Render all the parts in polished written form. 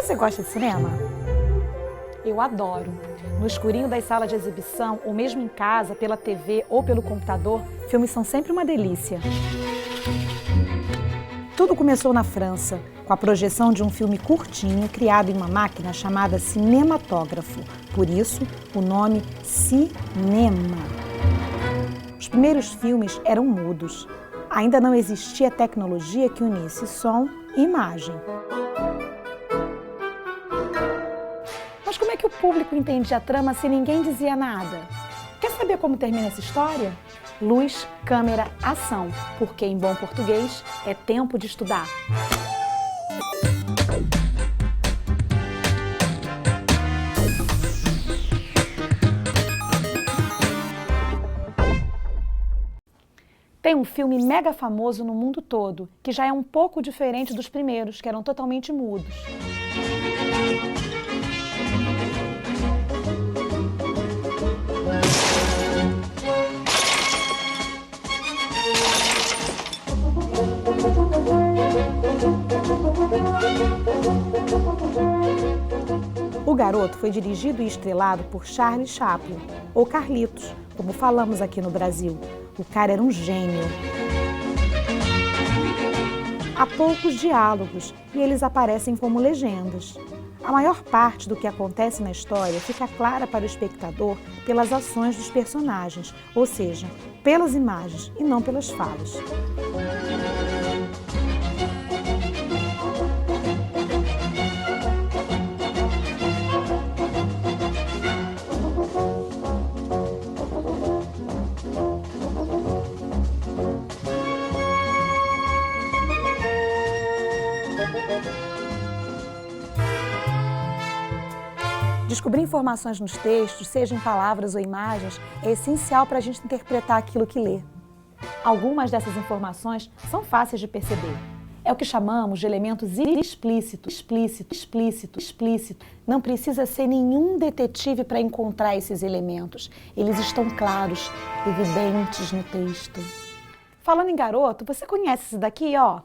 Você gosta de cinema? Eu adoro. No escurinho das salas de exibição, ou mesmo em casa, pela TV ou pelo computador, filmes são sempre uma delícia. Tudo começou na França, com a projeção de um filme curtinho criado em uma máquina chamada cinematógrafo. Por isso, o nome cinema. Os primeiros filmes eram mudos. Ainda não existia tecnologia que unisse som e imagem. Mas como é que o público entendia a trama se ninguém dizia nada? Quer saber como termina essa história? Luz, câmera, ação, porque em bom português é tempo de estudar. Tem um filme mega famoso no mundo todo, que já é um pouco diferente dos primeiros, que eram totalmente mudos. O Garoto foi dirigido e estrelado por Charlie Chaplin, ou Carlitos, como falamos aqui no Brasil. O cara era um gênio. Há poucos diálogos e eles aparecem como legendas. A maior parte do que acontece na história fica clara para o espectador pelas ações dos personagens, ou seja, pelas imagens e não pelas falas. Descobrir informações nos textos, seja em palavras ou imagens, é essencial para a gente interpretar aquilo que lê. Algumas dessas informações são fáceis de perceber. É o que chamamos de elementos explícitos. Não precisa ser nenhum detetive para encontrar esses elementos. Eles estão claros, evidentes no texto. Falando em garoto, você conhece esse daqui, ó?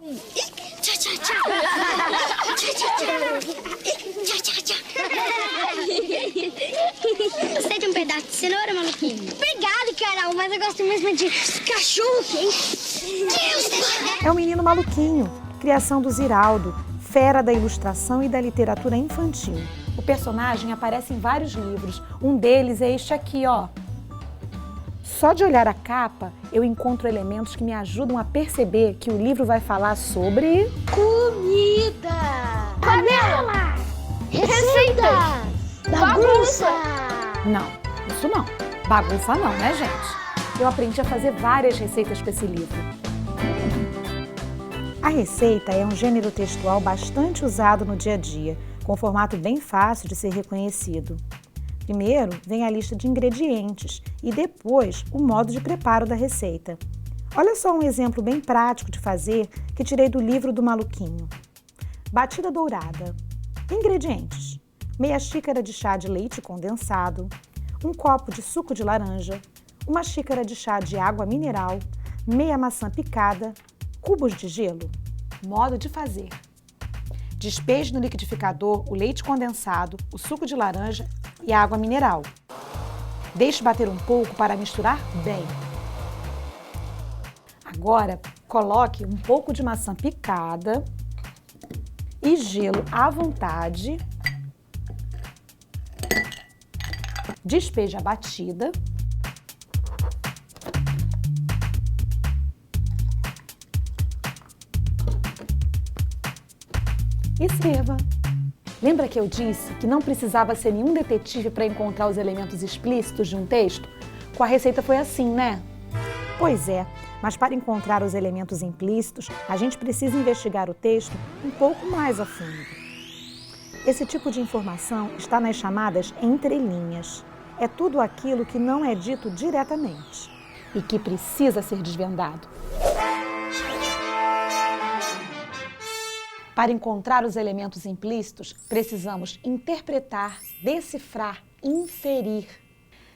Gostei de um pedaço de cenoura, maluquinho? Obrigado, Carol, mas eu gosto mesmo de cachorro, hein? É o Menino Maluquinho, criação do Ziraldo, fera da ilustração e da literatura infantil. O personagem aparece em vários livros, um deles é este aqui, ó. Só de olhar a capa, eu encontro elementos que me ajudam a perceber que o livro vai falar sobre... comida! Panela! Receita! Bagunça! Não, isso não. Bagunça não, né, gente? Eu aprendi a fazer várias receitas para esse livro. A receita é um gênero textual bastante usado no dia a dia, com formato bem fácil de ser reconhecido. Primeiro vem a lista de ingredientes e depois o modo de preparo da receita. Olha só um exemplo bem prático de fazer que tirei do livro do Maluquinho. Batida dourada. Ingredientes: meia xícara de chá de leite condensado, um copo de suco de laranja, uma xícara de chá de água mineral, meia maçã picada, cubos de gelo. Modo de fazer: despeje no liquidificador o leite condensado, o suco de laranja e a água mineral. Deixe bater um pouco para misturar bem. Agora, coloque um pouco de maçã picada e gelo à vontade. Despeje a batida. E sirva. Lembra que eu disse que não precisava ser nenhum detetive para encontrar os elementos explícitos de um texto? Com a receita foi assim, né? Pois é, mas para encontrar os elementos implícitos, a gente precisa investigar o texto um pouco mais a fundo. Esse tipo de informação está nas chamadas entrelinhas. É tudo aquilo que não é dito diretamente e que precisa ser desvendado. Para encontrar os elementos implícitos, precisamos interpretar, decifrar, inferir.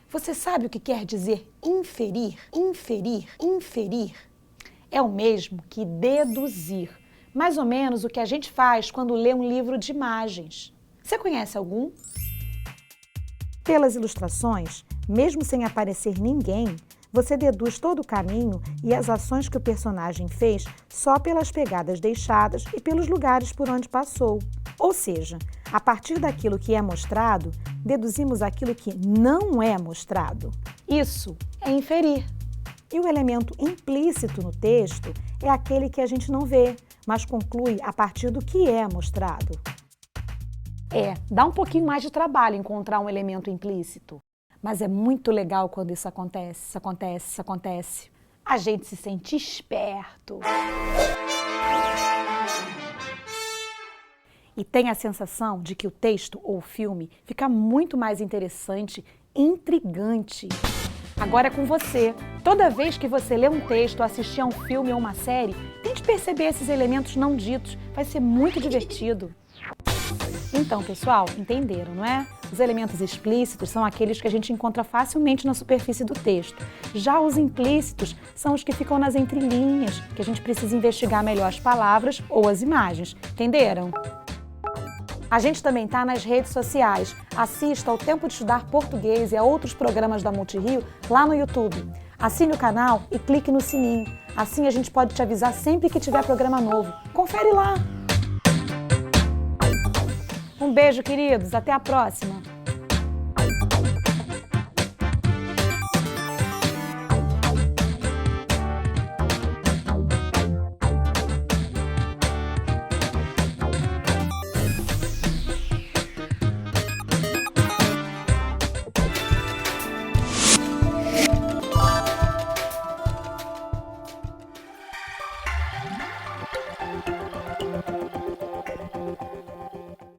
Você sabe o que quer dizer inferir? Inferir. É o mesmo que deduzir. Mais ou menos o que a gente faz quando lê um livro de imagens. Você conhece algum? Pelas ilustrações, mesmo sem aparecer ninguém, você deduz todo o caminho e as ações que o personagem fez só pelas pegadas deixadas e pelos lugares por onde passou. Ou seja, a partir daquilo que é mostrado, deduzimos aquilo que não é mostrado. Isso é inferir. E o elemento implícito no texto é aquele que a gente não vê, mas conclui a partir do que é mostrado. Dá um pouquinho mais de trabalho encontrar um elemento implícito. Mas é muito legal quando isso acontece. A gente se sente esperto. E tem a sensação de que o texto ou o filme fica muito mais interessante, intrigante. Agora é com você. Toda vez que você lê um texto, assistir a um filme ou uma série, tente perceber esses elementos não ditos. Vai ser muito divertido. Então, pessoal, entenderam, não é? Os elementos explícitos são aqueles que a gente encontra facilmente na superfície do texto. Já os implícitos são os que ficam nas entrelinhas, que a gente precisa investigar melhor as palavras ou as imagens. Entenderam? A gente também está nas redes sociais. Assista ao Tempo de Estudar Português e a outros programas da Multirio lá no YouTube. Assine o canal e clique no sininho. Assim a gente pode te avisar sempre que tiver programa novo. Confere lá! Um beijo, queridos. Até a próxima!